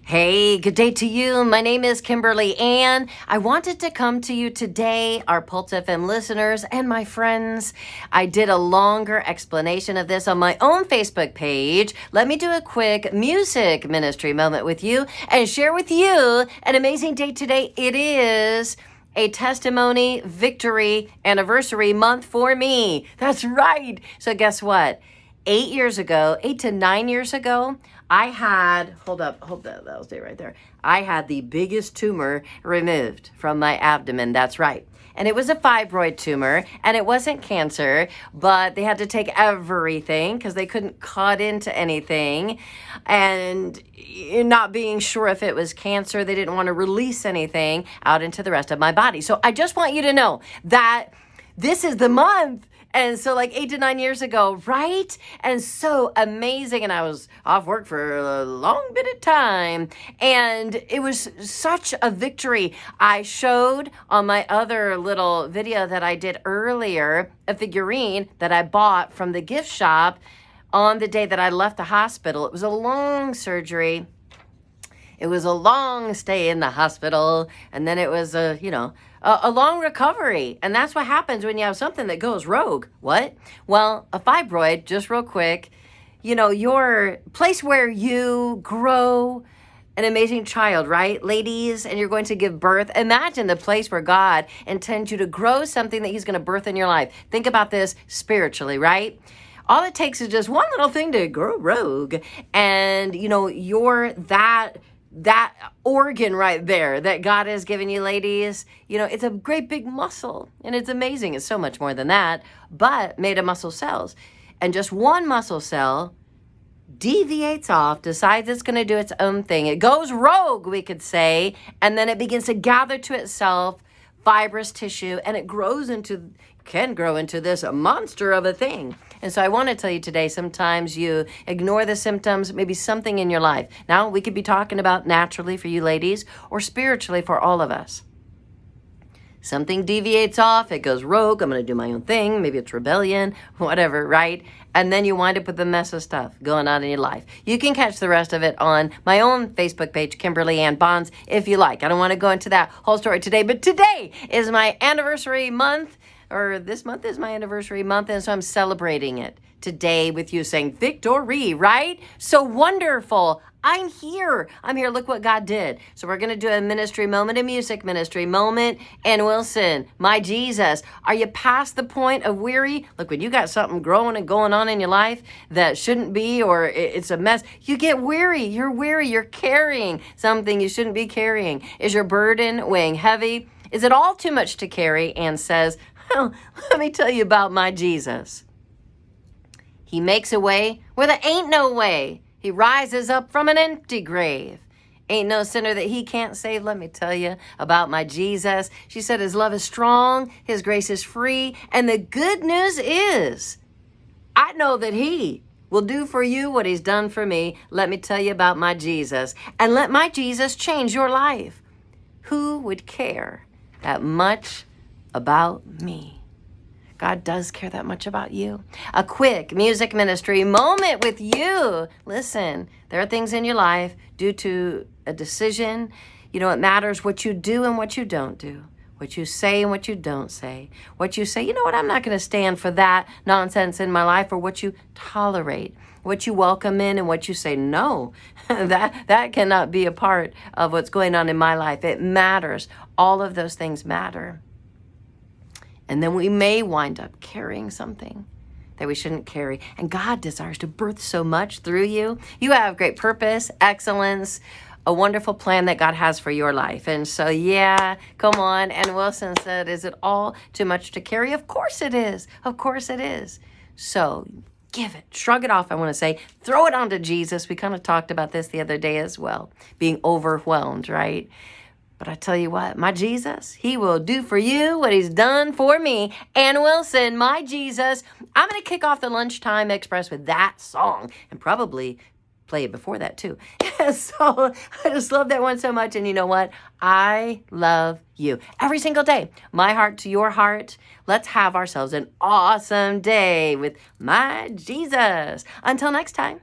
Hey, good day to you. My name is Kimberly Ann. I wanted to come to you today, our Pulse FM listeners and my friends. I did a longer explanation of this on my own Facebook page. Let me do a quick music ministry moment with you and share with you an amazing day today. It is a testimony victory anniversary month for me. That's right. So guess what? 8 to 9 years ago, I had, hold that'll stay right there. I had the biggest tumor removed from my abdomen. That's right. And it was a fibroid tumor, and it wasn't cancer, but they had to take everything because they couldn't cut into anything. And not being sure if it was cancer, they didn't want to release anything out into the rest of my body. So I just want you to know that this is the month. And so 8 to 9 years ago, right? And so amazing. And I was off work for a long bit of time. And it was such a victory. I showed on my other little video that I did earlier a figurine that I bought from the gift shop on the day that I left the hospital. It was a long surgery. It was a long stay in the hospital, and then it was a long recovery. And that's what happens when you have something that goes rogue. What? Well, a fibroid, just real quick, your place where you grow an amazing child, right? Ladies, and you're going to give birth. Imagine the place where God intends you to grow something that he's going to birth in your life. Think about this spiritually, right? All it takes is just one little thing to grow rogue. And, you're that organ right there that God has given you, ladies, it's a great big muscle, and it's amazing. It's so much more than that, but made of muscle cells. And just one muscle cell deviates off, decides it's going to do its own thing. It goes rogue, we could say, and then it begins to gather to itself fibrous tissue, and it can grow into this monster of a thing. And so I want to tell you today, sometimes you ignore the symptoms, maybe something in your life. Now, we could be talking about naturally for you ladies or spiritually for all of us. Something deviates off, it goes rogue, I'm going to do my own thing, maybe it's rebellion, whatever, right? And then you wind up with a mess of stuff going on in your life. You can catch the rest of it on my own Facebook page, Kimberly Ann Bonds, if you like. I don't want to go into that whole story today, but today is my anniversary month, or this month is my anniversary month, and so I'm celebrating it today with you, saying victory, right? So wonderful. I'm here. Look what God did. So we're going to do a ministry moment, a music ministry moment. And Wilson, my Jesus, are you past the point of weary? Look, when you got something growing and going on in your life that shouldn't be, or it's a mess, you get weary. You're weary. You're carrying something you shouldn't be carrying. Is your burden weighing heavy? Is it all too much to carry? And says, well, let me tell you about my Jesus. He makes a way where there ain't no way. He rises up from an empty grave. Ain't no sinner that he can't save. Let me tell you about my Jesus. She said his love is strong, his grace is free, and the good news is, I know that he will do for you what he's done for me. Let me tell you about my Jesus, and let my Jesus change your life. Who would care that much about me? God does care that much about you. A quick music ministry moment with you. Listen, there are things in your life due to a decision. It matters what you do and what you don't do. What you say and what you don't say. What you say, I'm not going to stand for that nonsense in my life, or what you tolerate. What you welcome in and what you say, no, that cannot be a part of what's going on in my life. It matters. All of those things matter. And then we may wind up carrying something that we shouldn't carry. And God desires to birth so much through you. You have great purpose, excellence, a wonderful plan that God has for your life. And so, come on. And Wilson said, is it all too much to carry? Of course it is. Of course it is. So give it, shrug it off, I want to say. Throw it onto Jesus. We kind of talked about this the other day as well, being overwhelmed, right? But I tell you what, my Jesus, he will do for you what he's done for me. And Wilson, my Jesus, I'm going to kick off the Lunchtime Express with that song and probably play it before that too. So I just love that one so much. And you know what? I love you every single day. My heart to your heart. Let's have ourselves an awesome day with my Jesus. Until next time.